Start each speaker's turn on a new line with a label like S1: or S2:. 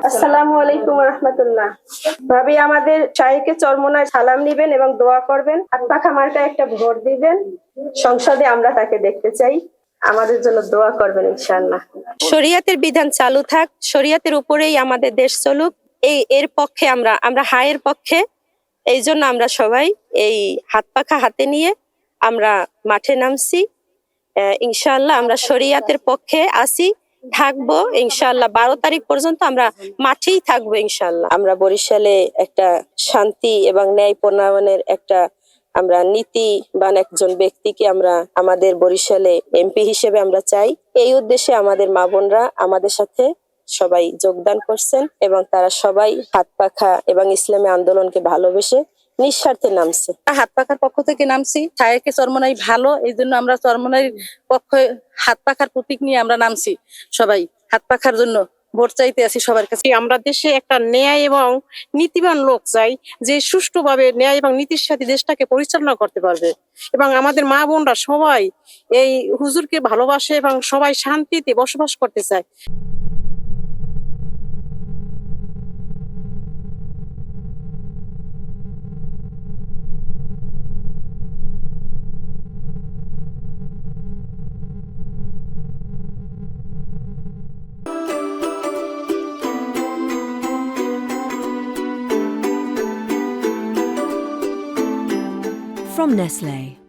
S1: আসসালামু আলাইকুম রহমতুল্লাহ। ভাবি আমাদের শাহীকে চরমোনায় সালাম নিবেন এবং দোয়া করবেন। হাতপাখা মার্কায় একটা ভোট দিবেন। সংসদে আমরা তাকে দেখতে চাই। আমাদের জন্য দোয়া করবেন ইনশাআল্লাহ।
S2: শরিয়াতের বিধান চালু থাক, শরিয়াতের উপরেই আমাদের দেশ চলুক, এর পক্ষে আমরা হায়ের পক্ষে। এই জন্য আমরা সবাই এই হাতপাখা হাতে নিয়ে আমরা মাঠে নামছি। ইনশাআল্লাহ আমরা শরিয়াতের পক্ষে আসি, থাকবো ইনশাআল্লাহ। 12 তারিখ পর্যন্ত আমরা মাঠেই থাকবো ইনশাআল্লাহ। আমরা বরিশালে একটা শান্তি এবং ন্যায় প্রণয়নের একটা আমরা নীতিবান একজন ব্যক্তিকে আমরা আমাদের বরিশালে এমপি হিসেবে আমরা চাই। এই উদ্দেশ্যে আমাদের মা বোনরা আমাদের সাথে সবাই যোগদান করছেন এবং তারা সবাই হাতপাখা এবং ইসলামী আন্দোলনকে ভালোবেসে নিঃস্বার্থে নামছে।
S3: হাতপাখার পক্ষ থেকে নামছি। শাহীকে চরমোনাই ভালো, এই জন্য আমরা চরমোনাইর পক্ষে হাতপাখার প্রতীক নিয়ে আমরা নামছি। সবাই হাতপাখার জন্য ভোট চাইতে আছি সবার কাছে।
S4: আমরা দেশে একটা ন্যায় এবং নীতিবান লোক চাই, যে সুষ্ঠুভাবে ন্যায় এবং নীতির সাথে দেশটাকে পরিচালনা করতে পারবে। এবং আমাদের মা বোনরা সবাই এই হুজুরকে ভালোবাসে এবং সবাই শান্তিতে বসবাস করতে চায়।
S5: From Nestlé.